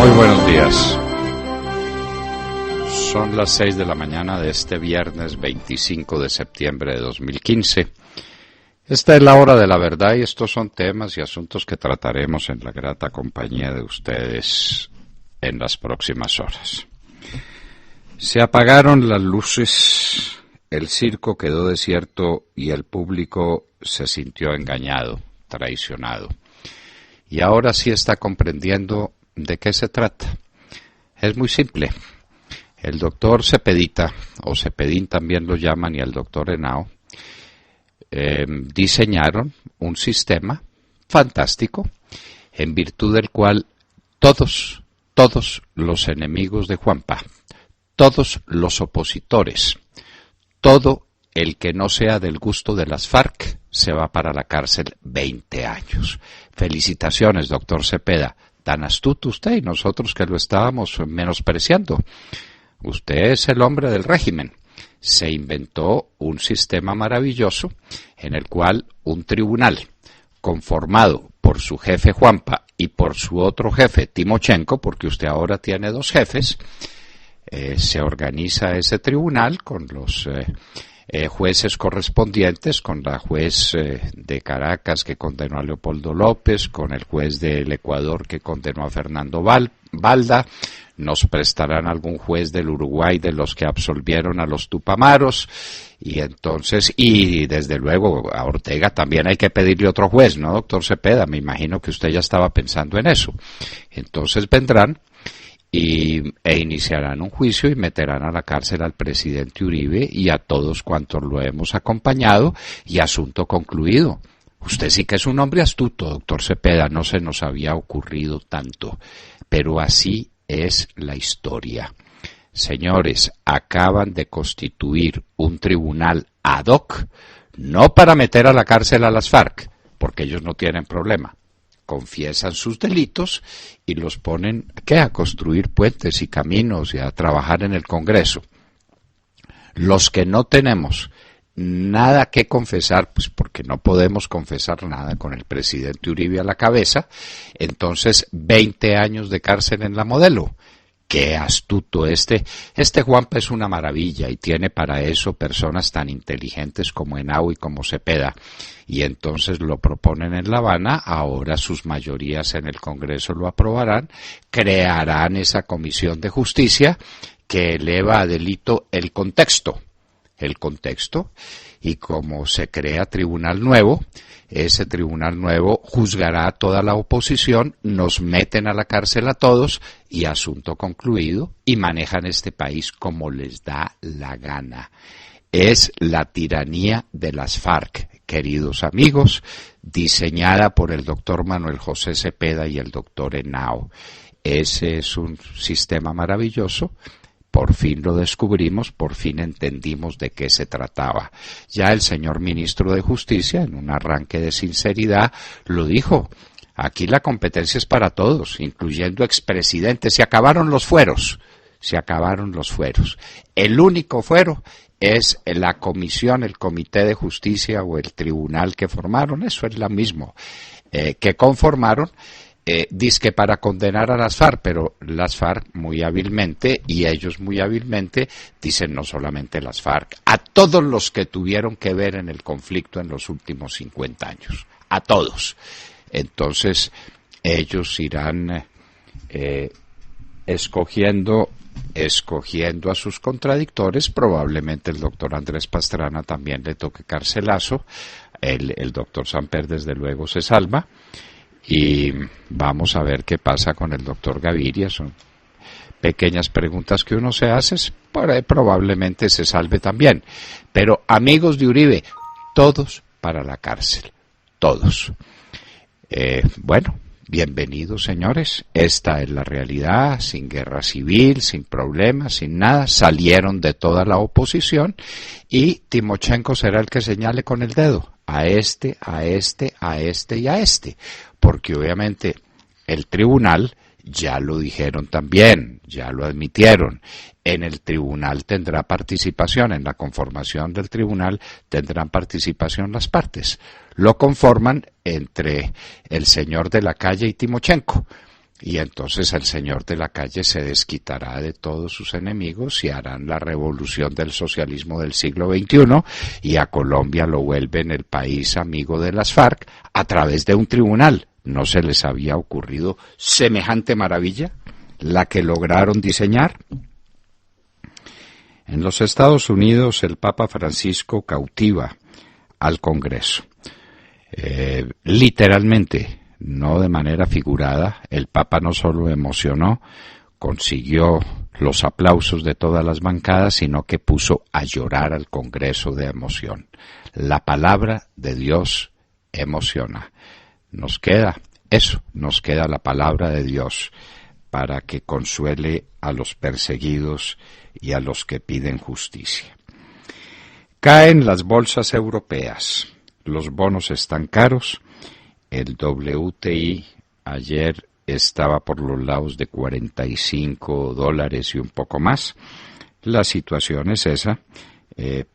Muy buenos días. Son las 6 de la mañana de este viernes 25 de septiembre de 2015. Esta es la hora de la verdad y estos son temas y asuntos que trataremos en la grata compañía de ustedes en las próximas horas. Se apagaron las luces, el circo quedó desierto y el público se sintió engañado, traicionado. Y ahora sí está comprendiendo de qué se trata. Es muy simple. El doctor Cepedita, o Cepedín también lo llaman, y el doctor Henao, diseñaron un sistema fantástico en virtud del cual todos los enemigos de Juanpa, todos los opositores, todo el que no sea del gusto de las FARC se va para la cárcel 20 años. Felicitaciones, doctor Cepeda. Tan astuto usted y nosotros que lo estábamos menospreciando. Usted es el hombre del régimen. Se inventó un sistema maravilloso en el cual un tribunal conformado por su jefe Juanpa y por su otro jefe Timochenko, porque usted ahora tiene dos jefes, se organiza ese tribunal con los jueces correspondientes, con la juez de Caracas que condenó a Leopoldo López, con el juez del Ecuador que condenó a Fernando Balda, nos prestarán algún juez del Uruguay de los que absolvieron a los Tupamaros, y entonces, y desde luego a Ortega también hay que pedirle otro juez, ¿no, doctor Cepeda? Me imagino que usted ya estaba pensando en eso. Entonces vendrán e iniciarán un juicio y meterán a la cárcel al presidente Uribe y a todos cuantos lo hemos acompañado, y asunto concluido. Usted sí que es un hombre astuto, doctor Cepeda, no se nos había ocurrido tanto, pero así es la historia. Señores, acaban de constituir un tribunal ad hoc, no para meter a la cárcel a las FARC, porque ellos no tienen problema. Confiesan sus delitos y los ponen a construir puentes y caminos y a trabajar en el Congreso. Los que no tenemos nada que confesar, pues porque no podemos confesar nada con el presidente Uribe a la cabeza, entonces 20 años de cárcel en la Modelo. Qué astuto este Juanpa es una maravilla y tiene para eso personas tan inteligentes como Henao y como Cepeda, y entonces lo proponen en La Habana, ahora sus mayorías en el Congreso lo aprobarán, crearán esa comisión de justicia que eleva a delito el contexto, y como se crea tribunal nuevo, ese tribunal nuevo juzgará a toda la oposición, nos meten a la cárcel a todos y asunto concluido, y manejan este país como les da la gana. Es la tiranía de las FARC, queridos amigos, diseñada por el doctor Manuel José Cepeda y el doctor Henao. Ese es un sistema maravilloso. Por fin lo descubrimos, por fin entendimos de qué se trataba. Ya el señor ministro de Justicia, en un arranque de sinceridad, lo dijo. Aquí la competencia es para todos, incluyendo expresidentes. Se acabaron los fueros. El único fuero es la comisión, el comité de justicia o el tribunal que formaron. Eso es lo mismo que conformaron. Dizque para condenar a las FARC, pero las FARC muy hábilmente, y ellos muy hábilmente, dicen no solamente las FARC, a todos los que tuvieron que ver en el conflicto en los últimos 50 años, a todos. Entonces, ellos irán escogiendo a sus contradictores, probablemente el doctor Andrés Pastrana también le toque carcelazo, el doctor Samper desde luego se salva, y vamos a ver qué pasa con el doctor Gaviria. Son pequeñas preguntas que uno se hace, probablemente se salve también. Pero amigos de Uribe, todos para la cárcel, todos. Bueno, bienvenidos señores, esta es la realidad, sin guerra civil, sin problemas, sin nada, salieron de toda la oposición y Timochenko será el que señale con el dedo a este y a este, porque obviamente el tribunal, ya lo dijeron también, ya lo admitieron, en el tribunal tendrá participación, en la conformación del tribunal tendrán participación las partes. Lo conforman entre el señor de la Calle y Timochenko, Y entonces el señor de la calle se desquitará de todos sus enemigos y harán la revolución del socialismo del siglo XXI y a Colombia lo vuelven el país amigo de las FARC a través de un tribunal. ¿No se les había ocurrido semejante maravilla, la que lograron diseñar? En los Estados Unidos el Papa Francisco cautiva al Congreso. Literalmente, no de manera figurada, el Papa no solo emocionó, consiguió los aplausos de todas las bancadas, sino que puso a llorar al Congreso de emoción. La palabra de Dios emociona. Nos queda eso, nos queda la palabra de Dios para que consuele a los perseguidos y a los que piden justicia. Caen las bolsas europeas, los bonos están caros, el WTI ayer estaba por los lados de $45 y un poco más. La situación es esa,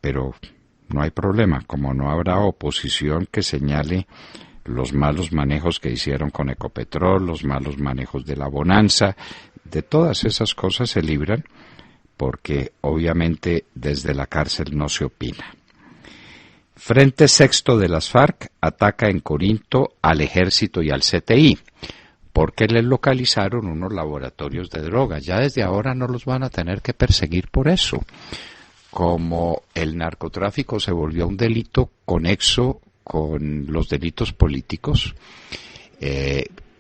pero no hay problema, como no habrá oposición que señale los malos manejos que hicieron con Ecopetrol, los malos manejos de la bonanza, de todas esas cosas se libran, porque obviamente desde la cárcel no se opina. Frente Sexto de las FARC ataca en Corinto al ejército y al CTI, porque les localizaron unos laboratorios de droga. Ya desde ahora no los van a tener que perseguir por eso. Como el narcotráfico se volvió un delito conexo con los delitos políticos,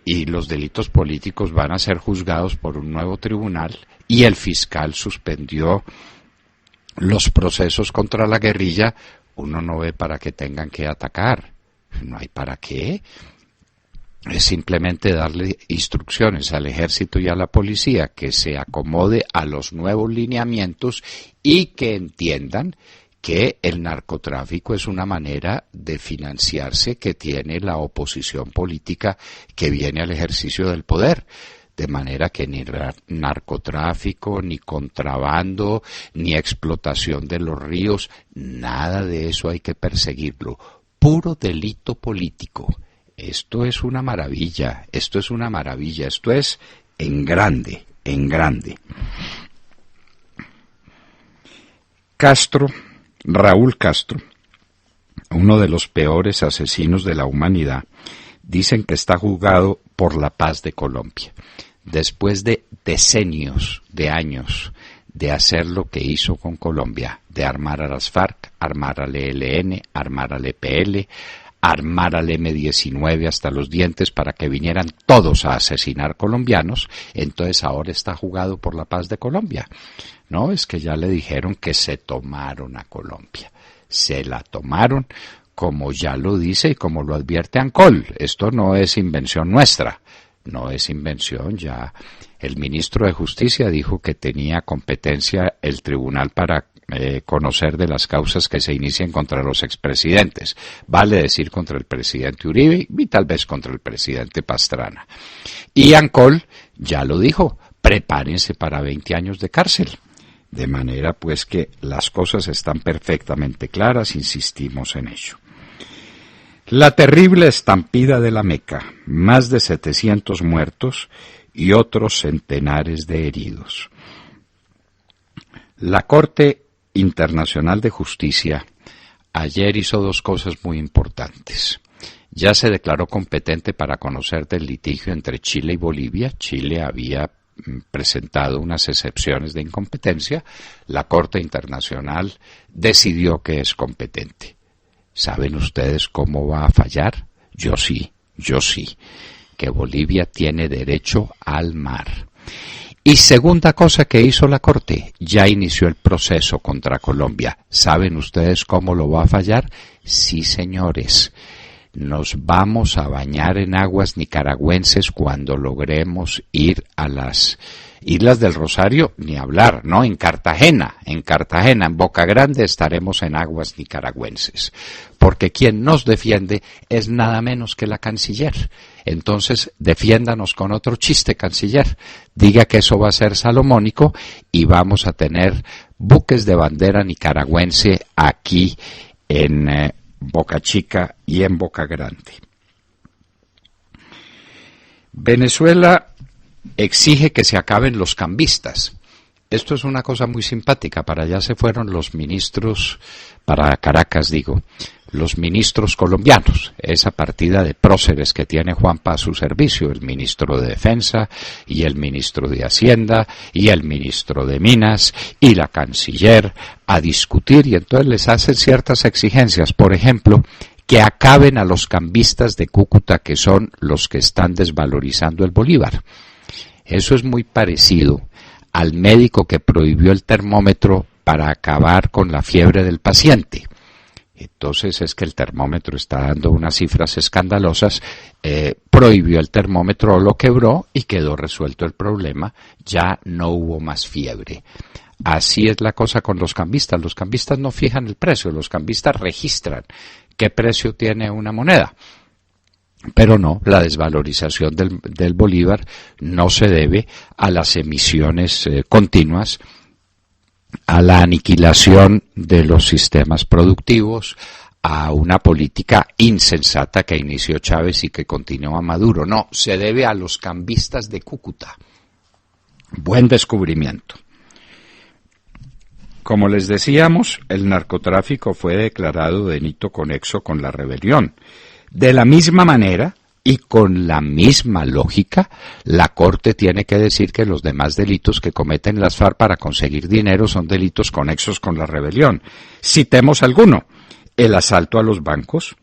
y los delitos políticos van a ser juzgados por un nuevo tribunal, y el fiscal suspendió los procesos contra la guerrilla, uno no ve para qué tengan que atacar, no hay para qué. Es simplemente darle instrucciones al ejército y a la policía que se acomode a los nuevos lineamientos y que entiendan que el narcotráfico es una manera de financiarse que tiene la oposición política que viene al ejercicio del poder. De manera que ni narcotráfico, ni contrabando, ni explotación de los ríos, nada de eso hay que perseguirlo. Puro delito político. Esto es una maravilla, esto es una maravilla, esto es en grande, en grande. Castro, Raúl Castro, uno de los peores asesinos de la humanidad, dicen que está juzgado por la paz de Colombia. Después de decenios de años de hacer lo que hizo con Colombia, de armar a las FARC, armar al ELN, armar al EPL, armar al M-19 hasta los dientes para que vinieran todos a asesinar colombianos, entonces ahora está jugado por la paz de Colombia. No, es que ya le dijeron que se tomaron a Colombia. Se la tomaron, como ya lo dice y como lo advierte Ancol. Esto no es invención nuestra. No es invención, ya el ministro de Justicia dijo que tenía competencia el tribunal para conocer de las causas que se inicien contra los expresidentes, vale decir contra el presidente Uribe y tal vez contra el presidente Pastrana. Y Ancol ya lo dijo, prepárense para 20 años de cárcel. De manera pues que las cosas están perfectamente claras, insistimos en ello. La terrible estampida de la Meca, más de 700 muertos y otros centenares de heridos. La Corte Internacional de Justicia ayer hizo dos cosas muy importantes. Ya se declaró competente para conocer del litigio entre Chile y Bolivia. Chile había presentado unas excepciones de incompetencia. La Corte Internacional decidió que es competente. ¿Saben ustedes cómo va a fallar? Yo sí, que Bolivia tiene derecho al mar. Y segunda cosa que hizo la Corte, ya inició el proceso contra Colombia. ¿Saben ustedes cómo lo va a fallar? Sí, señores. Nos vamos a bañar en aguas nicaragüenses cuando logremos ir a las Islas del Rosario, ni hablar, ¿no? En Cartagena, en Boca Grande estaremos en aguas nicaragüenses, porque quien nos defiende es nada menos que la canciller. Entonces, defiéndanos con otro chiste, canciller. Diga que eso va a ser salomónico y vamos a tener buques de bandera nicaragüense aquí en Boca Chica y en Boca Grande. Venezuela exige que se acaben los cambistas. Esto es una cosa muy simpática. Para allá se fueron los ministros, para Caracas digo, los ministros colombianos, esa partida de próceres que tiene Juanpa a su servicio, el ministro de Defensa y el ministro de Hacienda y el ministro de Minas y la canciller a discutir, y entonces les hacen ciertas exigencias, por ejemplo, que acaben a los cambistas de Cúcuta, que son los que están desvalorizando el bolívar. Eso es muy parecido al médico que prohibió el termómetro para acabar con la fiebre del paciente. Entonces es que el termómetro está dando unas cifras escandalosas, prohibió el termómetro, lo quebró y quedó resuelto el problema, ya no hubo más fiebre. Así es la cosa con los cambistas no fijan el precio, los cambistas registran qué precio tiene una moneda. Pero no, la desvalorización del bolívar no se debe a las emisiones continuas, a la aniquilación de los sistemas productivos, a una política insensata que inició Chávez y que continúa Maduro. No, se debe a los cambistas de Cúcuta. Buen descubrimiento. Como les decíamos, el narcotráfico fue declarado delito conexo con la rebelión. De la misma manera y con la misma lógica, la Corte tiene que decir que los demás delitos que cometen las FARC para conseguir dinero son delitos conexos con la rebelión. Citemos alguno: el asalto a los bancos,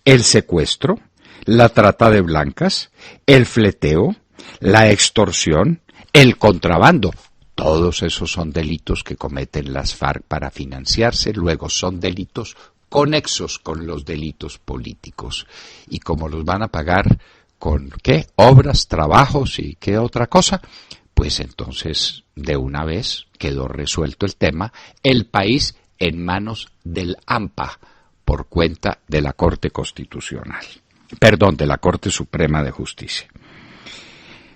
el secuestro, la trata de blancas, el fleteo, la extorsión, el contrabando. Todos esos son delitos que cometen las FARC para financiarse, luego son delitos conexos con los delitos políticos. ¿Y cómo los van a pagar? ¿Con qué? ¿Obras, trabajos y qué otra cosa? Pues entonces, de una vez quedó resuelto el tema, el país en manos del AMPA, por cuenta de la Corte Constitucional. Perdón, de la Corte Suprema de Justicia.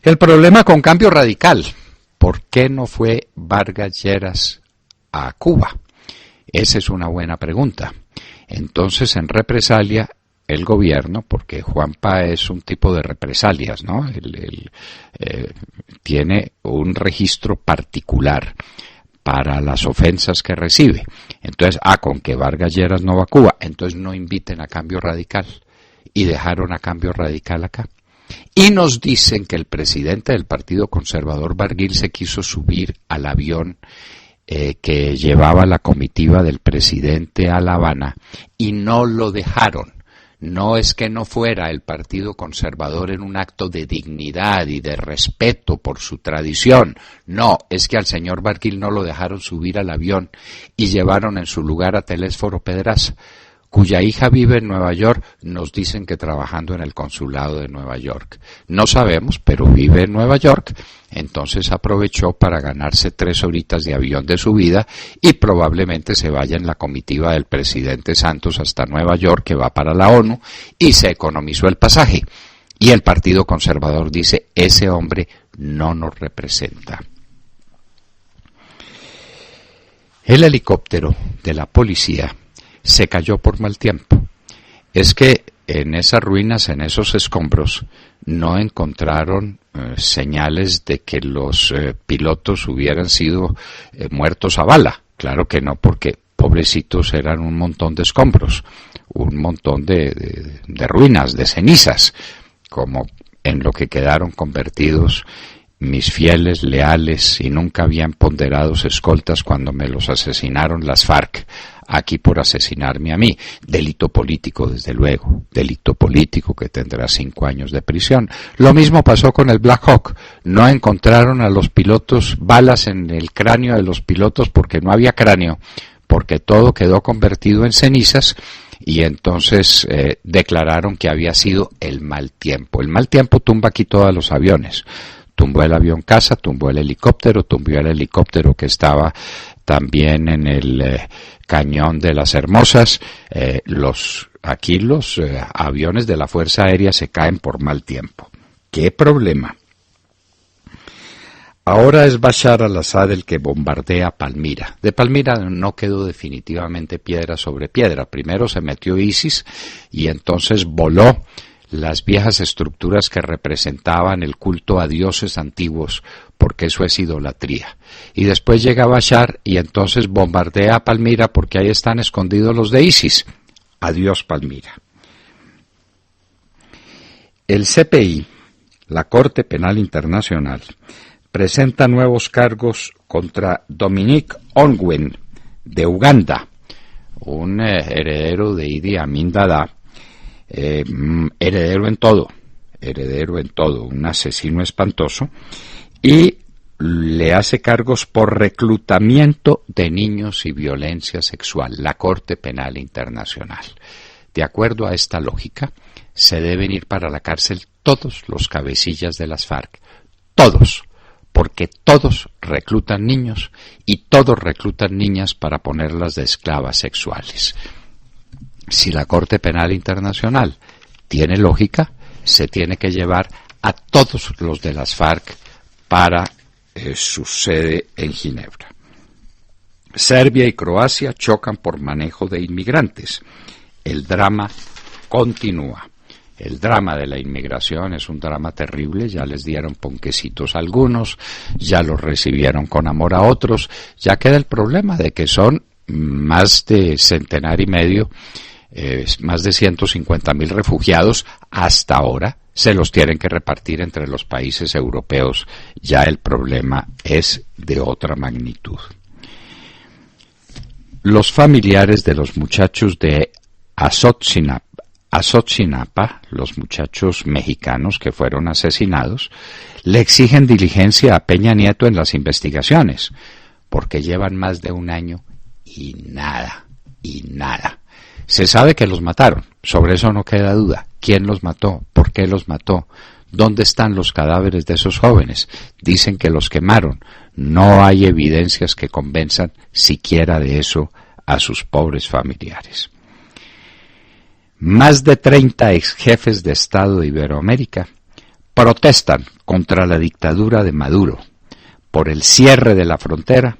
El problema con Cambio Radical. ¿Por qué no fue Vargas Lleras a Cuba? Esa es una buena pregunta. Entonces, en represalia, el gobierno, porque Juanpa es un tipo de represalias, ¿no? Tiene un registro particular para las ofensas que recibe. Entonces, con que Vargas Lleras no va a Cuba, entonces no inviten a Cambio Radical. Y dejaron a Cambio Radical acá. Y nos dicen que el presidente del Partido Conservador, Barguil, se quiso subir al avión que llevaba la comitiva del presidente a La Habana y no lo dejaron. No es que no fuera el Partido Conservador en un acto de dignidad y de respeto por su tradición. No, es que al señor Barguil no lo dejaron subir al avión y llevaron en su lugar a Telésforo Pedraza, cuya hija vive en Nueva York, nos dicen que trabajando en el consulado de Nueva York. No sabemos, pero vive en Nueva York, entonces aprovechó para ganarse 3 horitas de avión de su vida y probablemente se vaya en la comitiva del presidente Santos hasta Nueva York, que va para la ONU, y se economizó el pasaje. Y el Partido Conservador dice, ese hombre no nos representa. El helicóptero de la policía se cayó por mal tiempo. Es que en esas ruinas, en esos escombros, no encontraron señales de que los pilotos hubieran sido muertos a bala. Claro que no, porque pobrecitos eran un montón de escombros, un montón de ruinas, de cenizas, como en lo que quedaron convertidos mis fieles, leales y nunca bien ponderados escoltas cuando me los asesinaron las FARC, aquí por asesinarme a mí. Delito político, desde luego, delito político que tendrá 5 años de prisión. Lo mismo pasó con el Black Hawk. No encontraron a los pilotos balas en el cráneo de los pilotos porque no había cráneo, porque todo quedó convertido en cenizas. Y entonces declararon que había sido el mal tiempo. El mal tiempo tumba aquí todos los aviones. Tumbó el avión casa, tumbó el helicóptero que estaba también en el cañón de las Hermosas. Aquí los aviones de la Fuerza Aérea se caen por mal tiempo. ¿Qué problema? Ahora es Bashar al-Assad el que bombardea Palmira. De Palmira no quedó definitivamente piedra sobre piedra. Primero se metió ISIS y entonces voló las viejas estructuras que representaban el culto a dioses antiguos, porque eso es idolatría. Y después llega Bashar y entonces bombardea a Palmira porque ahí están escondidos los de ISIS. Adiós, Palmira. El CPI, la Corte Penal Internacional, presenta nuevos cargos contra Dominic Ongwen, de Uganda, un heredero de Idi Amin Dada, heredero en todo, un asesino espantoso, y le hace cargos por reclutamiento de niños y violencia sexual, la Corte Penal Internacional. De acuerdo a esta lógica, se deben ir para la cárcel todos los cabecillas de las FARC, todos, porque todos reclutan niños y todos reclutan niñas para ponerlas de esclavas sexuales. Si la Corte Penal Internacional tiene lógica, se tiene que llevar a todos los de las FARC para su sede en Ginebra. Serbia y Croacia chocan por manejo de inmigrantes. El drama continúa. El drama de la inmigración es un drama terrible, ya les dieron ponquecitos a algunos, ya los recibieron con amor a otros, ya queda el problema de que son más de centenar y medio, más de 150.000 refugiados hasta ahora, se los tienen que repartir entre los países europeos, ya el problema es de otra magnitud. Los familiares de los muchachos de Azotzinapa, los muchachos mexicanos que fueron asesinados, le exigen diligencia a Peña Nieto en las investigaciones, porque llevan más de un año y nada. Se sabe que los mataron, sobre eso no queda duda. ¿Quién los mató? ¿Por qué los mató? ¿Dónde están los cadáveres de esos jóvenes? Dicen que los quemaron. No hay evidencias que convenzan siquiera de eso a sus pobres familiares. Más de 30 exjefes de Estado de Iberoamérica protestan contra la dictadura de Maduro por el cierre de la frontera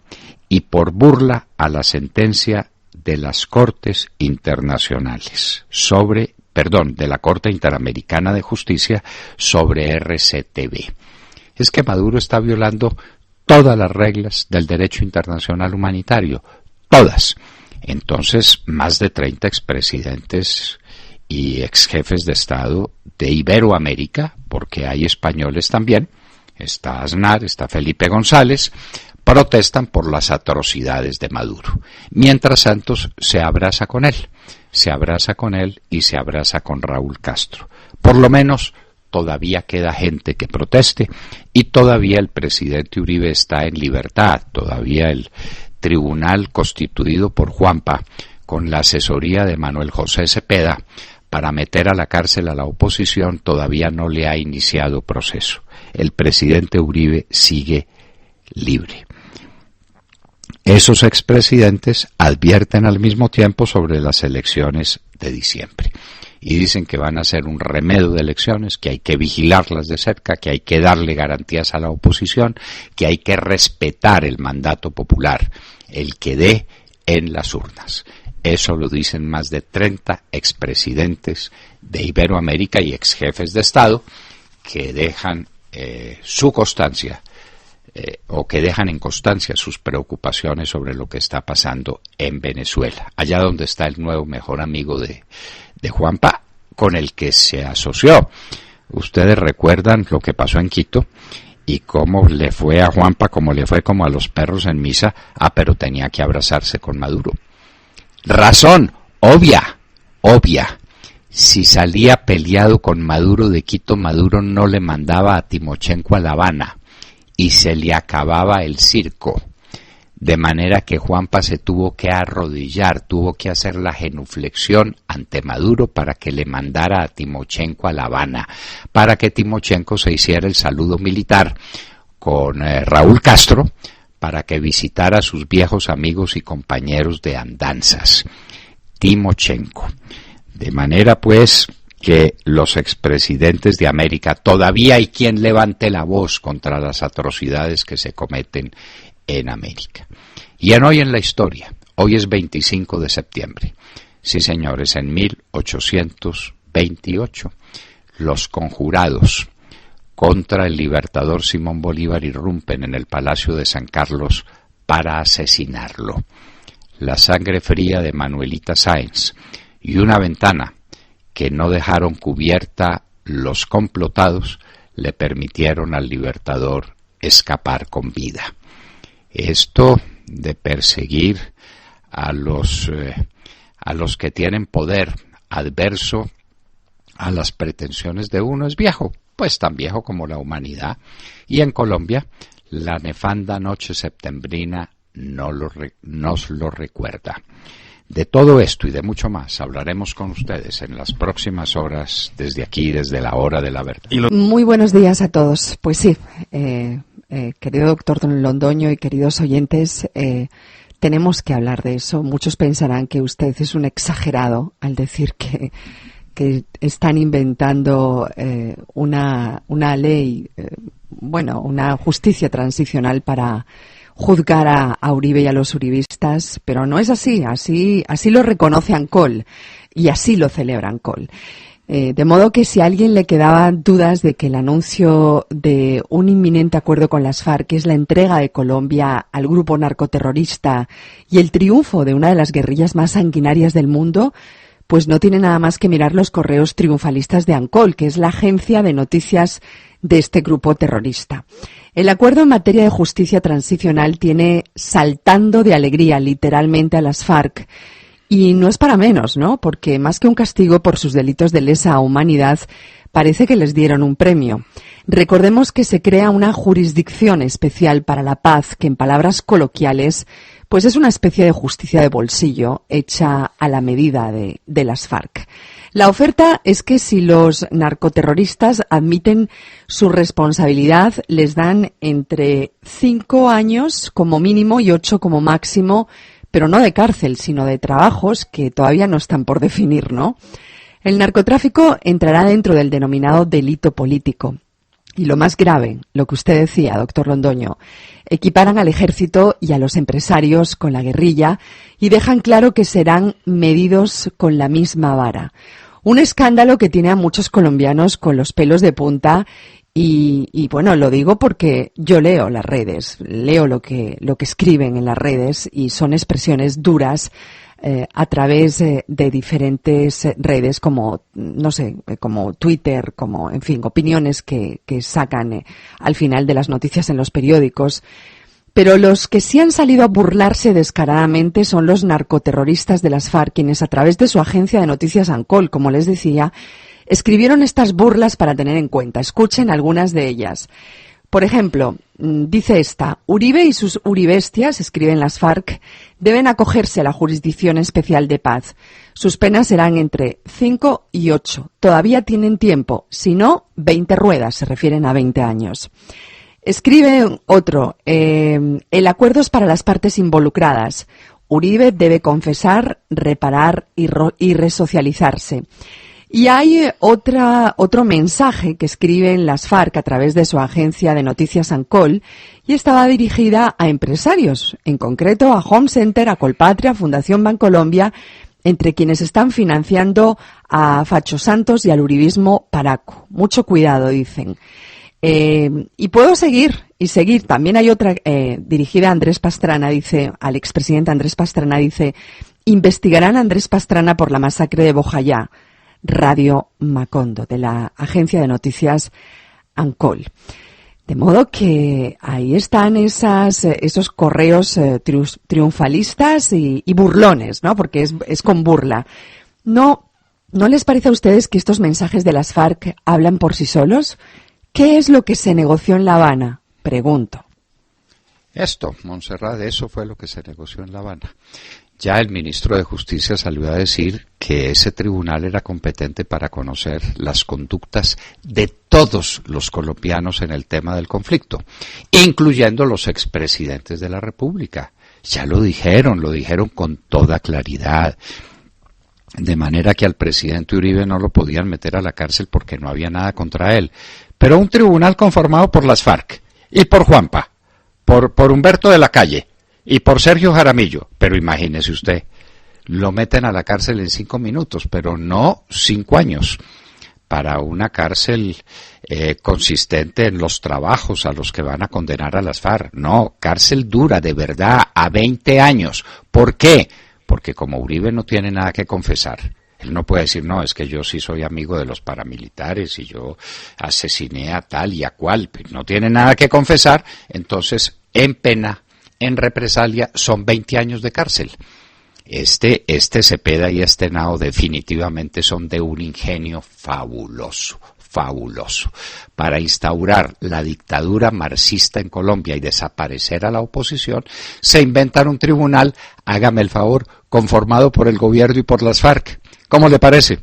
y por burla a la sentencia de las Cortes Internacionales de la Corte Interamericana de Justicia sobre RCTV. Es que Maduro está violando todas las reglas del derecho internacional humanitario, todas. Entonces, más de 30 expresidentes y exjefes de Estado de Iberoamérica, porque hay españoles también, está Aznar, está Felipe González, protestan por las atrocidades de Maduro. Mientras Santos se abraza con él y se abraza con Raúl Castro. Por lo menos todavía queda gente que proteste y todavía el presidente Uribe está en libertad, todavía el tribunal constituido por Juanpa, con la asesoría de Manuel José Cepeda, para meter a la cárcel a la oposición, todavía no le ha iniciado proceso. El presidente Uribe sigue libre. Esos expresidentes advierten al mismo tiempo sobre las elecciones de diciembre y dicen que van a ser un remedio de elecciones, que hay que vigilarlas de cerca, que hay que darle garantías a la oposición, que hay que respetar el mandato popular, el que dé en las urnas. Eso lo dicen más de 30 expresidentes de Iberoamérica y exjefes de Estado que dejan su constancia o que dejan en constancia sus preocupaciones sobre lo que está pasando en Venezuela, allá donde está el nuevo mejor amigo de Juanpa, con el que se asoció. Ustedes recuerdan lo que pasó en Quito y cómo le fue a Juanpa, como le fue como a los perros en misa, pero tenía que abrazarse con Maduro. Razón obvia. Si salía peleado con Maduro de Quito, Maduro no le mandaba a Timochenko a La Habana y se le acababa el circo. De manera que Juanpa se tuvo que arrodillar, tuvo que hacer la genuflexión ante Maduro para que le mandara a Timochenko a La Habana, para que Timochenko se hiciera el saludo militar con Raúl Castro, para que visitara a sus viejos amigos y compañeros de andanzas, Timochenko. De manera pues que los expresidentes de América, todavía hay quien levante la voz contra las atrocidades que se cometen en América. Y hoy en la historia, hoy es 25 de septiembre. Sí, señores, en 1828, los conjurados contra el libertador Simón Bolívar irrumpen en el Palacio de San Carlos para asesinarlo. La sangre fría de Manuelita Sáenz y una ventana que no dejaron cubierta los complotados le permitieron al libertador escapar con vida. Esto de perseguir a los que tienen poder adverso a las pretensiones de uno es viejo, pues tan viejo como la humanidad. Y en Colombia, la nefanda noche septembrina nos lo recuerda. De todo esto y de mucho más hablaremos con ustedes en las próximas horas, desde aquí, desde la hora de la verdad. Muy buenos días a todos. Pues sí, querido doctor Don Londoño y queridos oyentes, tenemos que hablar de eso. Muchos pensarán que usted es un exagerado al decir que están inventando una ley, una justicia transicional para juzgar a Uribe y a los uribistas, pero no es así. Así lo reconoce ANCOL y así lo celebra ANCOL. De modo que si a alguien le quedaban dudas de que el anuncio de un inminente acuerdo con las FARC es la entrega de Colombia al grupo narcoterrorista y el triunfo de una de las guerrillas más sanguinarias del mundo, pues no tiene nada más que mirar los correos triunfalistas de ANCOL, que es la agencia de noticias de este grupo terrorista. El acuerdo en materia de justicia transicional tiene saltando de alegría literalmente a las FARC. Y no es para menos, ¿no? Porque más que un castigo por sus delitos de lesa humanidad, parece que les dieron un premio. Recordemos que se crea una jurisdicción especial para la paz, que en palabras coloquiales, pues es una especie de justicia de bolsillo hecha a la medida de las FARC. La oferta es que si los narcoterroristas admiten su responsabilidad, les dan entre 5 años como mínimo y 8 como máximo, pero no de cárcel, sino de trabajos que todavía no están por definir, ¿no? El narcotráfico entrará dentro del denominado delito político. Y lo más grave, lo que usted decía, doctor Londoño, equiparan al ejército y a los empresarios con la guerrilla y dejan claro que serán medidos con la misma vara. Un escándalo que tiene a muchos colombianos con los pelos de punta y bueno, lo digo porque yo leo las redes, leo lo que escriben en las redes y son expresiones duras a través de diferentes redes como, no sé, como Twitter, como, en fin, opiniones que sacan al final de las noticias en los periódicos. Pero los que sí han salido a burlarse descaradamente son los narcoterroristas de las FARC, quienes a través de su agencia de noticias ANCOL, como les decía, escribieron estas burlas para tener en cuenta. Escuchen algunas de ellas. Por ejemplo, dice esta: Uribe y sus uribestias, escriben las FARC, deben acogerse a la Jurisdicción Especial de Paz. Sus penas serán entre 5 y 8. Todavía tienen tiempo. Si no, 20 ruedas, se refieren a 20 años. Escribe otro: el acuerdo es para las partes involucradas. Uribe debe confesar, reparar y resocializarse. Y hay otro mensaje que escriben las FARC a través de su agencia de noticias ANCOL y estaba dirigida a empresarios, en concreto a Home Center, a Colpatria, a Fundación Bancolombia, entre quienes están financiando a Facho Santos y al uribismo paraco. Mucho cuidado, dicen. Y puedo seguir. También hay otra dirigida a Andrés Pastrana, dice, al expresidente Andrés Pastrana, dice: investigarán a Andrés Pastrana por la masacre de Bojayá. Radio Macondo, de la agencia de noticias ANCOL. De modo que ahí están esos correos triunfalistas y burlones, ¿no? Porque es con burla. ¿No les parece a ustedes que estos mensajes de las FARC hablan por sí solos? ¿Qué es lo que se negoció en La Habana? Pregunto. Esto, Montserrat, eso fue lo que se negoció en La Habana. Ya el ministro de Justicia salió a decir que ese tribunal era competente para conocer las conductas de todos los colombianos en el tema del conflicto, incluyendo los expresidentes de la República. Ya lo dijeron con toda claridad. De manera que al presidente Uribe no lo podían meter a la cárcel porque no había nada contra él. Pero un tribunal conformado por las FARC y por Juanpa, por Humberto de la Calle y por Sergio Jaramillo, pero imagínese usted, lo meten a la cárcel en 5 minutos, pero no 5 años. para una cárcel consistente en los trabajos a los que van a condenar a las FARC. No, cárcel dura de verdad a 20 años. ¿Por qué? Porque como Uribe no tiene nada que confesar. Él no puede decir, no, es que yo sí soy amigo de los paramilitares y yo asesiné a tal y a cual. No tiene nada que confesar, entonces en pena, en represalia, son 20 años de cárcel. Este Cepeda y este Henao definitivamente son de un ingenio fabuloso, fabuloso. Para instaurar la dictadura marxista en Colombia y desaparecer a la oposición, se inventan un tribunal, hágame el favor, conformado por el gobierno y por las FARC. ¿Cómo le parece?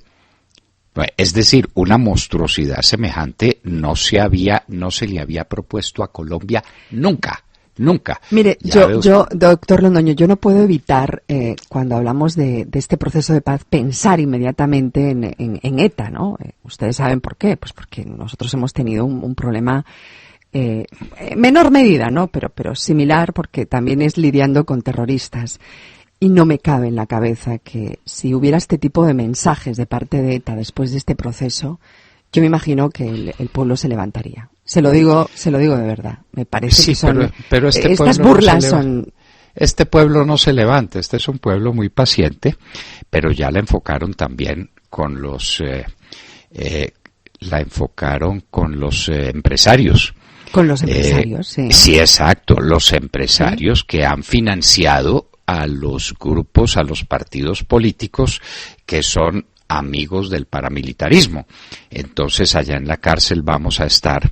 Es decir, una monstruosidad semejante no se le había propuesto a Colombia nunca. Nunca. Mire, yo, doctor Londoño, yo no puedo evitar, cuando hablamos de este proceso de paz, pensar inmediatamente en ETA, ¿no? Ustedes saben por qué, pues porque nosotros hemos tenido un problema, menor medida, ¿no? Pero similar, porque también es lidiando con terroristas. Y no me cabe en la cabeza que si hubiera este tipo de mensajes de parte de ETA después de este proceso, yo me imagino que el pueblo se levantaría. Se lo digo de verdad. Me parece que son pero estas burlas son. Este pueblo no se levanta. Este es un pueblo muy paciente, pero ya la enfocaron también con los empresarios. Con los empresarios, sí. Sí, exacto. Los empresarios que han financiado a los grupos, a los partidos políticos que son amigos del paramilitarismo. Entonces allá en la cárcel vamos a estar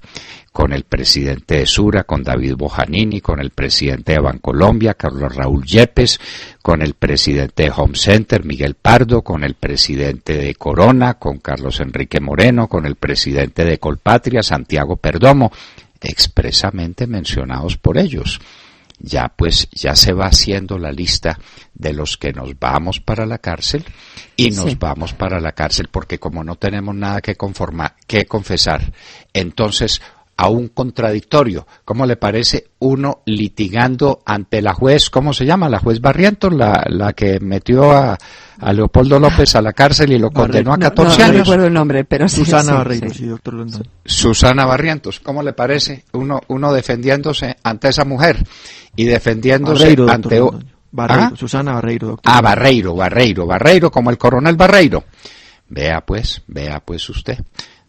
con el presidente de Sura, con David Bojanini, con el presidente de Bancolombia, Carlos Raúl Yepes, con el presidente de Home Center, Miguel Pardo, con el presidente de Corona, con Carlos Enrique Moreno, con el presidente de Colpatria, Santiago Perdomo, expresamente mencionados por ellos. Ya se va haciendo la lista de los que nos vamos para la cárcel y nos vamos para la cárcel porque como no tenemos nada que confesar, entonces a un contradictorio, ¿cómo le parece? Uno litigando ante la juez, ¿cómo se llama? La juez Barrientos, la que metió a Leopoldo López a la cárcel y lo condenó a 14 años. No recuerdo el nombre, pero sí. Susana Barreiro, sí, doctor Londoño. Susana Barrientos, ¿cómo le parece? Uno defendiéndose ante esa mujer y defendiéndose Barreiro, ante... Barreiro, Susana Barreiro, doctor. Barreiro, como el coronel Barreiro. Vea pues usted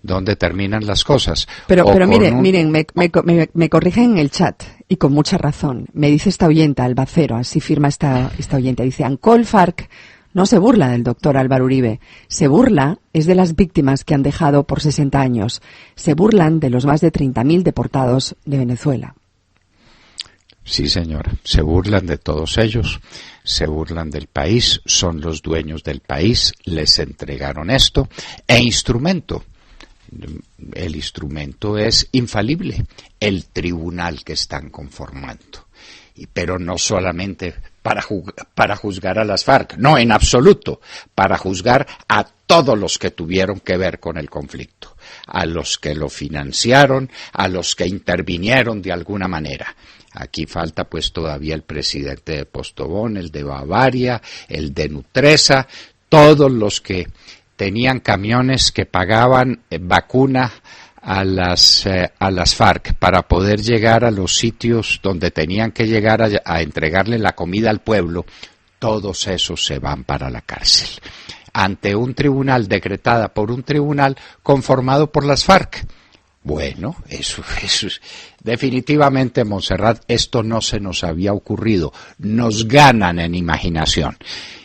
dónde terminan las cosas. Pero miren, me corrigen en el chat y con mucha razón. Me dice esta oyenta, Albacero, así firma esta oyenta, dice, Ancol FARC no se burla del doctor Álvaro Uribe, se burla es de las víctimas que han dejado por 60 años, se burlan de los más de 30.000 deportados de Venezuela. Sí, señora, se burlan de todos ellos, se burlan del país, son los dueños del país, les entregaron esto, instrumento. El instrumento es infalible, el tribunal que están conformando. Pero no solamente para juzgar a las FARC, no, en absoluto, para juzgar a todos los que tuvieron que ver con el conflicto, a los que lo financiaron, a los que intervinieron de alguna manera. Aquí falta pues todavía el presidente de Postobón, el de Bavaria, el de Nutresa, todos los que tenían camiones que pagaban vacuna a las FARC para poder llegar a los sitios donde tenían que llegar a entregarle la comida al pueblo, todos esos se van para la cárcel. Ante un tribunal, decretada por un tribunal conformado por las FARC. Bueno, eso es definitivamente, Montserrat, esto no se nos había ocurrido. Nos ganan en imaginación.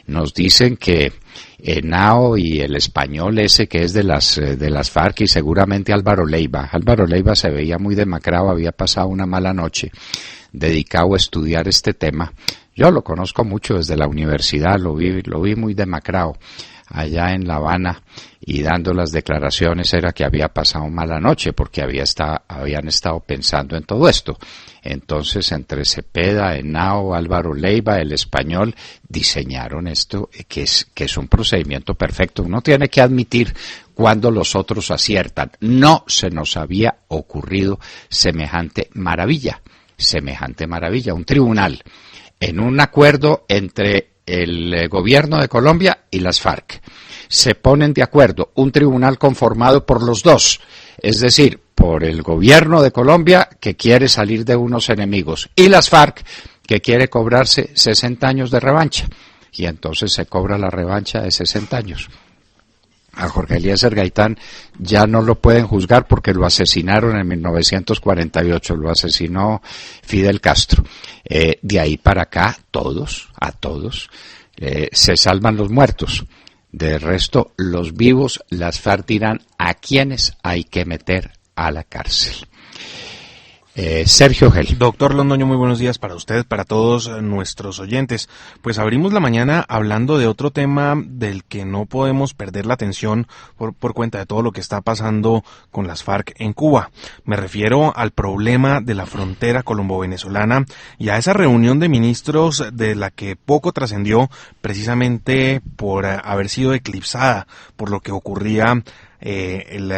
Nos dicen que Henao y el español ese que es de las FARC y seguramente Álvaro Leiva. Álvaro Leiva se veía muy demacrado, había pasado una mala noche dedicado a estudiar este tema. Yo lo conozco mucho desde la universidad, lo vi muy demacrado allá en La Habana y dando las declaraciones era que había pasado mala noche porque habían estado pensando en todo esto. Entonces, entre Cepeda, Henao, Álvaro Leiva, el español, diseñaron esto, que es un procedimiento perfecto. Uno tiene que admitir cuando los otros aciertan. No se nos había ocurrido semejante maravilla. Un tribunal, en un acuerdo entre el gobierno de Colombia y las FARC. Se ponen de acuerdo, un tribunal conformado por los dos, es decir, por el gobierno de Colombia, que quiere salir de unos enemigos, y las FARC, que quiere cobrarse 60 años de revancha. Y entonces se cobra la revancha de 60 años. A Jorge Eliezer Gaitán ya no lo pueden juzgar porque lo asesinaron en 1948, lo asesinó Fidel Castro. De ahí para acá, a todos, se salvan los muertos. De resto, los vivos, las FARC dirán a quiénes hay que meter a la cárcel. Sergio Gel. Doctor Londoño, muy buenos días para usted, para todos nuestros oyentes. Pues abrimos la mañana hablando de otro tema del que no podemos perder la atención por cuenta de todo lo que está pasando con las FARC en Cuba. Me refiero al problema de la frontera colombo-venezolana y a esa reunión de ministros de la que poco trascendió precisamente por haber sido eclipsada por lo que ocurría el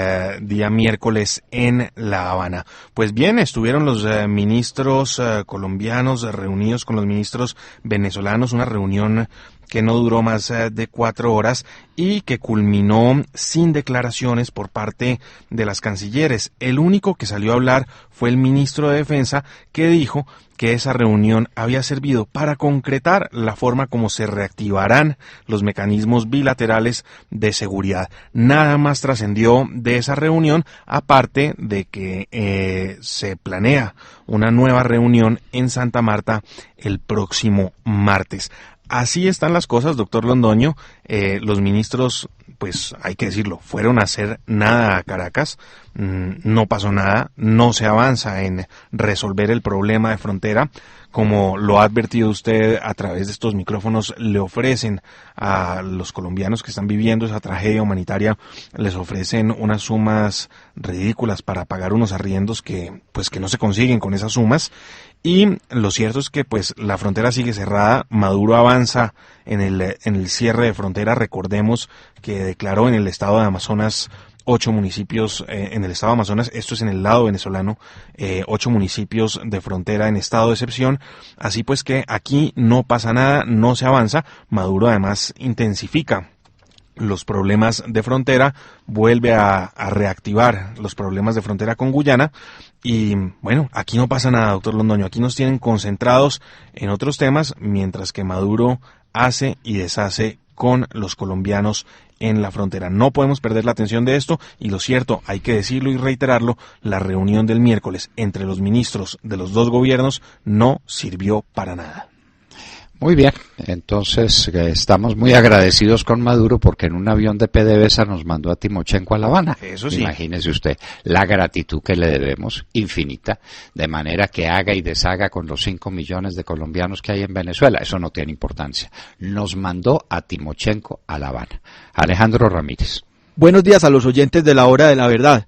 día miércoles en La Habana. Pues bien, estuvieron los ministros colombianos reunidos con los ministros venezolanos, una reunión que no duró más de 4 horas y que culminó sin declaraciones por parte de las cancilleres. El único que salió a hablar fue el ministro de Defensa, que dijo que esa reunión había servido para concretar la forma como se reactivarán los mecanismos bilaterales de seguridad. Nada más trascendió de esa reunión, aparte de que se planea una nueva reunión en Santa Marta el próximo martes. Así están las cosas, doctor Londoño. Los ministros, pues hay que decirlo, fueron a hacer nada a Caracas. No pasó nada, no se avanza en resolver el problema de frontera. Como lo ha advertido usted a través de estos micrófonos, le ofrecen a los colombianos que están viviendo esa tragedia humanitaria, les ofrecen unas sumas ridículas para pagar unos arriendos que no se consiguen con esas sumas. Y lo cierto es que pues la frontera sigue cerrada. Maduro avanza en el cierre de frontera. Recordemos que declaró en el estado de Amazonas 8 municipios, en el estado de Amazonas, esto es en el lado venezolano, 8 municipios de frontera en estado de excepción. Así pues que aquí no pasa nada, no se avanza. Maduro además intensifica los problemas de frontera, vuelve a reactivar los problemas de frontera con Guyana. Y bueno, aquí no pasa nada, doctor Londoño. Aquí nos tienen concentrados en otros temas, mientras que Maduro hace y deshace con los colombianos en la frontera. No podemos perder la atención de esto, y lo cierto, hay que decirlo y reiterarlo, la reunión del miércoles entre los ministros de los dos gobiernos no sirvió para nada. Muy bien, entonces estamos muy agradecidos con Maduro porque en un avión de PDVSA nos mandó a Timochenko a La Habana. Eso sí. Imagínese usted la gratitud que le debemos, infinita, de manera que haga y deshaga con los 5 millones de colombianos que hay en Venezuela. Eso no tiene importancia. Nos mandó a Timochenko a La Habana. Alejandro Ramírez. Buenos días a los oyentes de la Hora de la Verdad.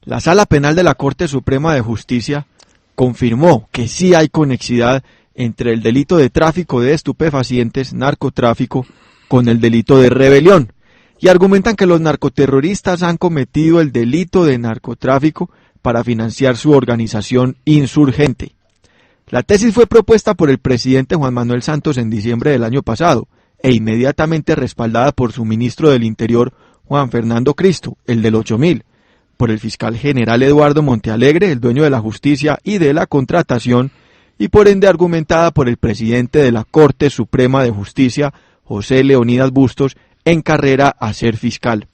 La Sala Penal de la Corte Suprema de Justicia confirmó que sí hay conexidad entre el delito de tráfico de estupefacientes, narcotráfico, con el delito de rebelión, y argumentan que los narcoterroristas han cometido el delito de narcotráfico para financiar su organización insurgente. La tesis fue propuesta por el presidente Juan Manuel Santos en diciembre del año pasado, e inmediatamente respaldada por su ministro del Interior, Juan Fernando Cristo, el del 8000, por el fiscal general Eduardo Montealegre, el dueño de la justicia y de la contratación, y por ende argumentada por el presidente de la Corte Suprema de Justicia, José Leonidas Bustos, en carrera a ser fiscal.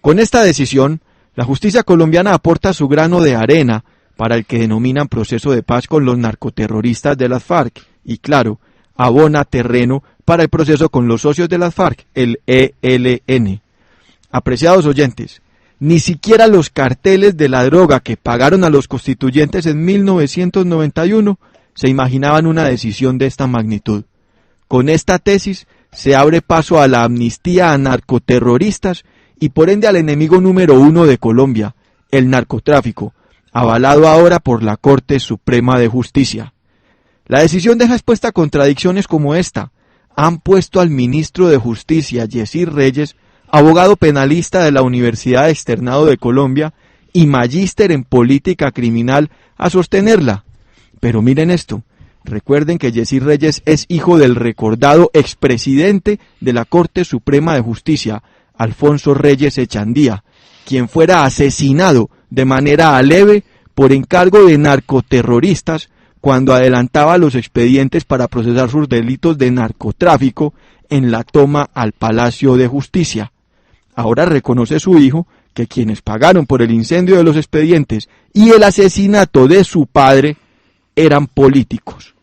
Con esta decisión, la justicia colombiana aporta su grano de arena para el que denominan proceso de paz con los narcoterroristas de las FARC, y claro, abona terreno para el proceso con los socios de las FARC, el ELN. Apreciados oyentes, ni siquiera los carteles de la droga que pagaron a los constituyentes en 1991 se imaginaban una decisión de esta magnitud. Con esta tesis se abre paso a la amnistía a narcoterroristas y por ende al enemigo número 1 de Colombia, el narcotráfico, avalado ahora por la Corte Suprema de Justicia. La decisión deja expuesta contradicciones como esta. Han puesto al ministro de Justicia, Yesir Reyes, abogado penalista de la Universidad Externado de Colombia y magíster en política criminal, a sostenerla. Pero miren esto, Recuerden que Yesid Reyes es hijo del recordado expresidente de la Corte Suprema de Justicia, Alfonso Reyes Echandía, quien fuera asesinado de manera aleve por encargo de narcoterroristas cuando adelantaba los expedientes para procesar sus delitos de narcotráfico en la toma al Palacio de Justicia. Ahora reconoce su hijo que quienes pagaron por el incendio de los expedientes y el asesinato de su padre eran políticos.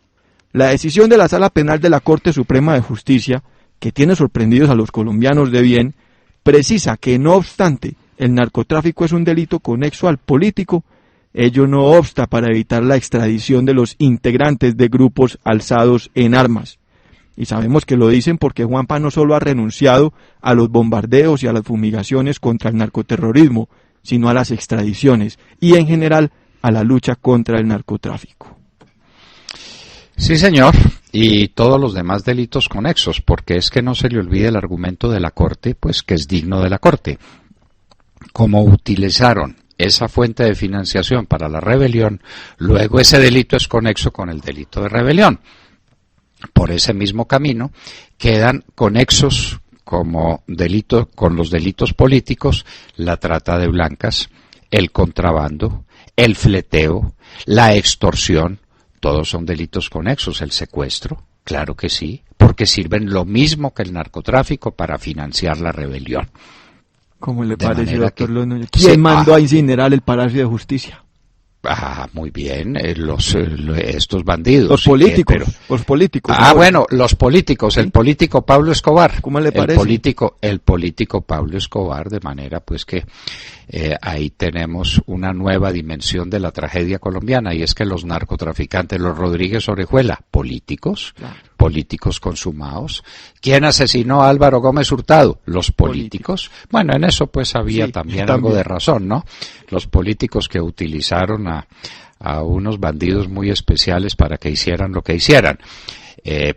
La decisión de la Sala Penal de la Corte Suprema de Justicia, que tiene sorprendidos a los colombianos de bien, precisa que no obstante el narcotráfico es un delito conexo al político, ello no obsta para evitar la extradición de los integrantes de grupos alzados en armas. Y sabemos que lo dicen porque Juanpa no solo ha renunciado a los bombardeos y a las fumigaciones contra el narcoterrorismo, sino a las extradiciones y en general a la lucha contra el narcotráfico. Sí, señor, y todos los demás delitos conexos, porque es que no se le olvide el argumento de la Corte, pues que es digno de la Corte. Como utilizaron esa fuente de financiación para la rebelión, luego ese delito es conexo con el delito de rebelión. Por ese mismo camino quedan conexos como delito con los delitos políticos, la trata de blancas, el contrabando, el fleteo, la extorsión. Todos son delitos conexos, el secuestro, claro que sí, porque sirven lo mismo que el narcotráfico para financiar la rebelión. ¿Cómo le parece, doctor Londoño? Sí, ¿Quién mandó a incinerar el Palacio de Justicia? Muy bien, estos bandidos. Los políticos, los políticos. Bueno, los políticos, ¿sí? El político Pablo Escobar. ¿Cómo le parece? El político Pablo Escobar, de manera pues que ahí tenemos una nueva dimensión de la tragedia colombiana, y es que los narcotraficantes, los Rodríguez Orejuela, políticos, claro, políticos consumados. ¿Quién asesinó a Álvaro Gómez Hurtado? Los políticos. Bueno, en eso pues había también algo de razón, ¿no? Los políticos que utilizaron a unos bandidos muy especiales para que hicieran lo que hicieran.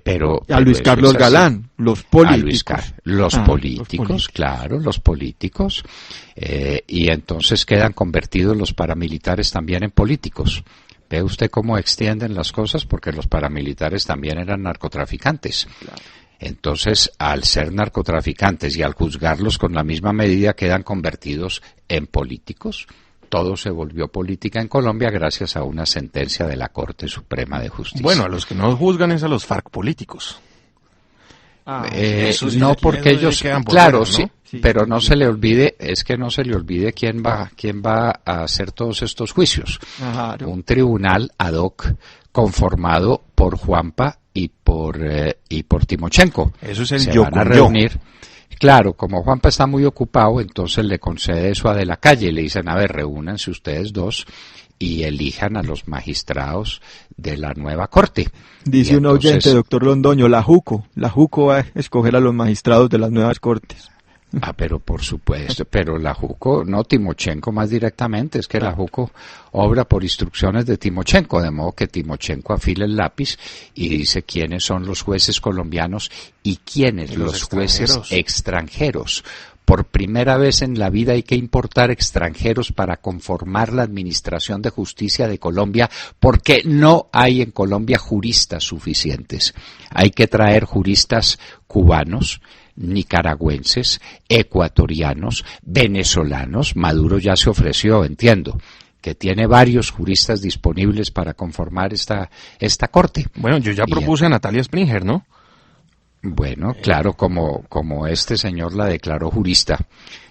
Pero a Luis Carlos Galán, los políticos. Los políticos, claro, los políticos. Y entonces quedan convertidos los paramilitares también en políticos. ¿Ve usted cómo extienden las cosas? Porque los paramilitares también eran narcotraficantes. Claro. Entonces, al ser narcotraficantes y al juzgarlos con la misma medida, quedan convertidos en políticos. Todo se volvió política en Colombia gracias a una sentencia de la Corte Suprema de Justicia. Bueno, a los que no juzgan es a los FARC políticos. No, porque ellos, claro, sí, pero no se le olvide, es que no se le olvide quién va a hacer todos estos juicios. Claro. Un tribunal ad hoc conformado por Juanpa y por Timochenko. Eso es el se van a reunir. Claro, como Juanpa está muy ocupado, entonces le concede eso a De la Calle, le dicen, a ver, reúnanse ustedes dos y elijan a los magistrados de la nueva corte. Dice un oyente, doctor Londoño, la JUCO va a escoger a los magistrados de las nuevas cortes. Pero por supuesto, pero la JUCO, no Timochenko más directamente, es que la JUCO obra por instrucciones de Timochenko, de modo que Timochenko afila el lápiz y dice quiénes son los jueces colombianos y quiénes los jueces extranjeros. Por primera vez en la vida hay que importar extranjeros para conformar la administración de justicia de Colombia, porque no hay en Colombia juristas suficientes. Hay que traer juristas cubanos, nicaragüenses, ecuatorianos, venezolanos. Maduro ya se ofreció, entiendo, que tiene varios juristas disponibles para conformar esta corte. Bueno, yo ya propuse a Natalia Springer, ¿no? Bueno, claro, como este señor la declaró jurista,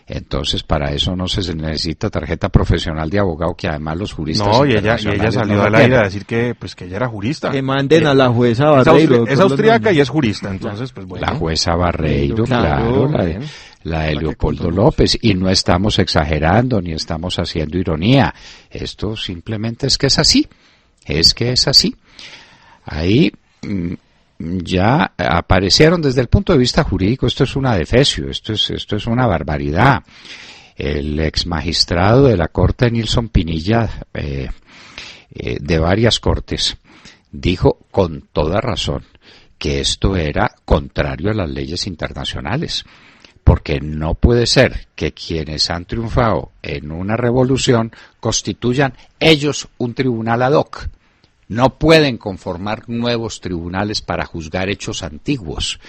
entonces para eso no se necesita tarjeta profesional de abogado, que además los juristas ella salió al aire a decir que ella era jurista. Que manden a la jueza Barreiro. Es austríaca y es jurista, entonces pues bueno. La jueza Barreiro, claro, la de Leopoldo López, y no estamos exagerando ni estamos haciendo ironía, esto simplemente es que es así, ahí ya aparecieron desde el punto de vista jurídico, esto es un adefesio, esto es una barbaridad. El ex magistrado de la Corte, Nilson Pinilla, de varias cortes, dijo con toda razón que esto era contrario a las leyes internacionales, porque no puede ser que quienes han triunfado en una revolución constituyan ellos un tribunal ad hoc. No pueden conformar nuevos tribunales para juzgar hechos antiguos.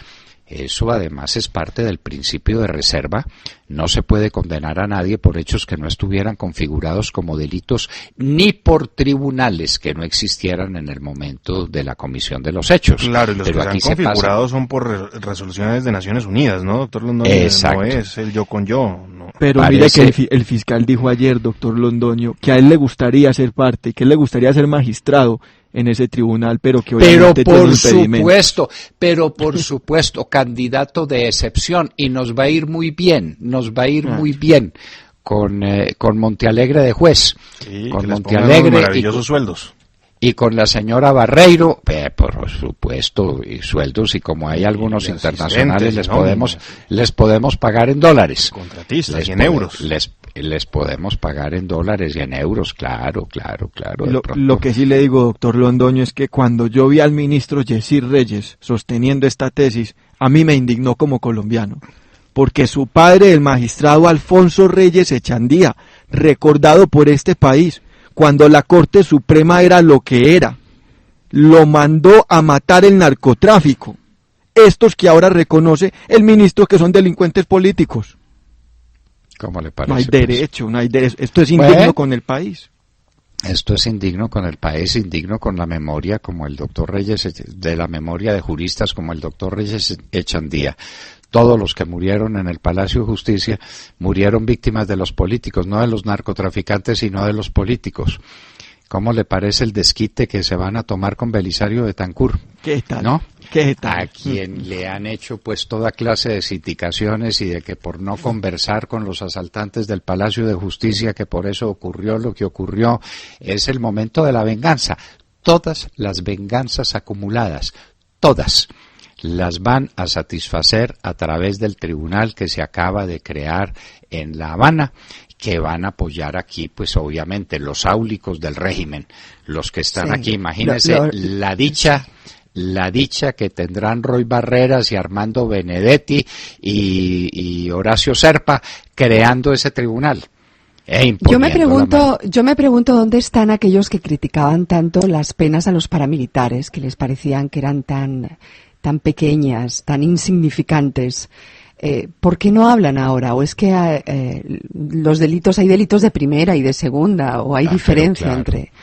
Eso además es parte del principio de reserva. No se puede condenar a nadie por hechos que no estuvieran configurados como delitos, ni por tribunales que no existieran en el momento de la comisión de los hechos. Claro, y los Pero que se han configurado son por resoluciones de Naciones Unidas, ¿no, doctor Londoño? Exacto. No es el yo con yo. No. Pero Parece... mire que el fiscal dijo ayer, doctor Londoño, que a él le gustaría ser parte, que a él le gustaría ser magistrado en ese tribunal, pero que obviamente tiene impedimentos. Pero por supuesto, candidato de excepción, y nos va a ir muy bien, muy bien con Montealegre de juez, Sí, con que les Montealegre pongan maravillosos sueldos. y con la señora Barreiro, por supuesto, y sueldos, y como hay algunos y internacionales, asistentes, les podemos pagar en dólares. Contratistas y en euros. Les podemos pagar en dólares y en euros, claro. Lo que sí le digo, doctor Londoño, es que cuando yo vi al ministro Yesir Reyes sosteniendo esta tesis, a mí me indignó como colombiano, porque su padre, el magistrado Alfonso Reyes Echandía, recordado por este país, cuando la Corte Suprema era lo que era, lo mandó a matar el narcotráfico. Estos que ahora reconoce el ministro que son delincuentes políticos. ¿Cómo le parece? No hay derecho, no hay derecho. Esto es indigno con el país. Esto es indigno con el país, indigno con la memoria, como el doctor Reyes, de la memoria de juristas como el doctor Reyes Echandía. Todos los que murieron en el Palacio de Justicia murieron víctimas de los políticos, no de los narcotraficantes, sino de los políticos. ¿Cómo le parece el desquite que se van a tomar con Belisario Betancur? ¿Qué tal? ¿No? ¿Qué tal? A quien le han hecho pues toda clase de sindicaciones y de que por no conversar con los asaltantes del Palacio de Justicia, que por eso ocurrió lo que ocurrió, es el momento de la venganza. Todas las venganzas acumuladas, todas, las van a satisfacer a través del tribunal que se acaba de crear en La Habana, que van a apoyar aquí, pues obviamente, los áulicos del régimen, los que están aquí. Imagínense la dicha que tendrán Roy Barreras y Armando Benedetti y Horacio Serpa creando ese tribunal. Yo me pregunto dónde están aquellos que criticaban tanto las penas a los paramilitares, que les parecían que eran tan pequeñas, tan insignificantes. ¿Por qué no hablan ahora? ¿O es que hay delitos de primera y de segunda? ¿O hay diferencia entre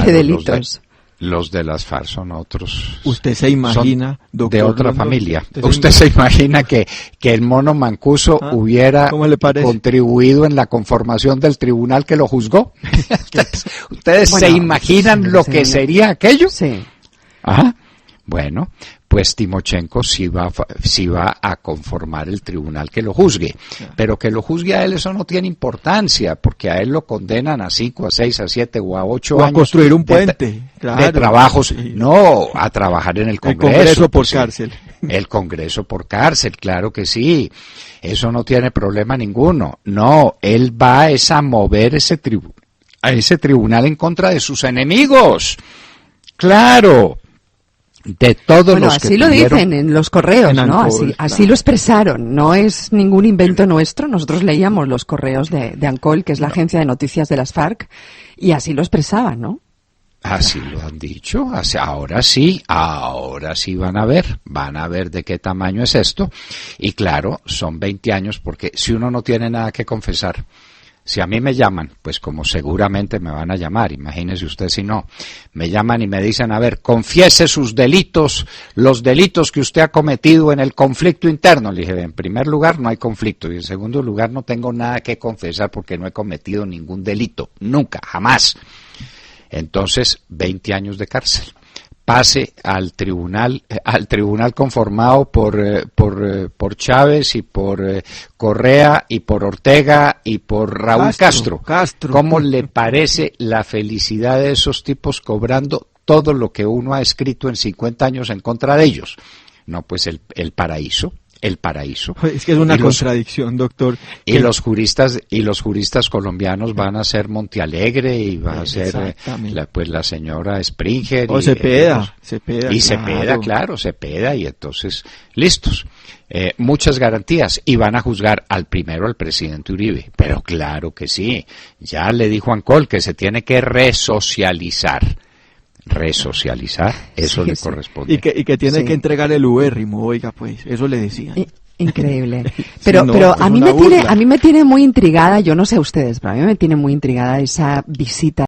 delitos? Los de las FARC son otros. ¿Usted se imagina, doctor, de otra familia? ¿Usted se imagina que el mono Mancuso hubiera contribuido en la conformación del tribunal que lo juzgó? ¿Ustedes se imaginan lo que sería aquello? Sí. Ajá. Bueno, pues Timochenko sí va a conformar el tribunal que lo juzgue, pero que lo juzgue a él eso no tiene importancia, porque a él lo condenan a 5, a 6, a 7 o a 8 años. A construir un puente, de trabajos, no, a trabajar en el Congreso. El Congreso por cárcel. El Congreso por cárcel, claro que sí, eso no tiene problema ninguno. No, él va a mover a ese tribunal en contra de sus enemigos, claro. De todos los que así lo dicen en los correos, ¿no? Ancol, así lo expresaron, no es ningún invento nuestro. Nosotros leíamos los correos de Ancol, que es la agencia de noticias de las FARC, y así lo expresaban, ¿no? Así lo han dicho, ahora sí van a ver de qué tamaño es esto, y claro, son 20 años, porque si uno no tiene nada que confesar, si a mí me llaman, pues como seguramente me van a llamar, imagínese usted si no, me llaman y me dicen, a ver, confiese sus delitos, los delitos que usted ha cometido en el conflicto interno. Le dije, en primer lugar no hay conflicto, y en segundo lugar no tengo nada que confesar porque no he cometido ningún delito, nunca, jamás. Entonces, 20 años de cárcel. Pase al tribunal conformado por Chávez y por Correa y por Ortega y por Raúl Castro. ¿Cómo le parece la felicidad de esos tipos cobrando todo lo que uno ha escrito en 50 años en contra de ellos? No, pues el paraíso. El paraíso. Es que es una contradicción, doctor. Y los juristas colombianos van a ser Montealegre y va a ser la señora Springer o Cepeda, Cepeda, y entonces listos. Muchas garantías, y van a juzgar al presidente Uribe, pero claro que sí. Ya le dijo Ancol que se tiene que resocializar. resocializar, eso Sí, le sí. corresponde. Y que tiene Sí. que entregar el ubérrimo, oiga, pues, eso le decían. Increíble. Pero, no, pero es a mí una me tiene, burla. a mí me tiene muy intrigada, yo no sé a ustedes, pero a mí me tiene muy intrigada esa visita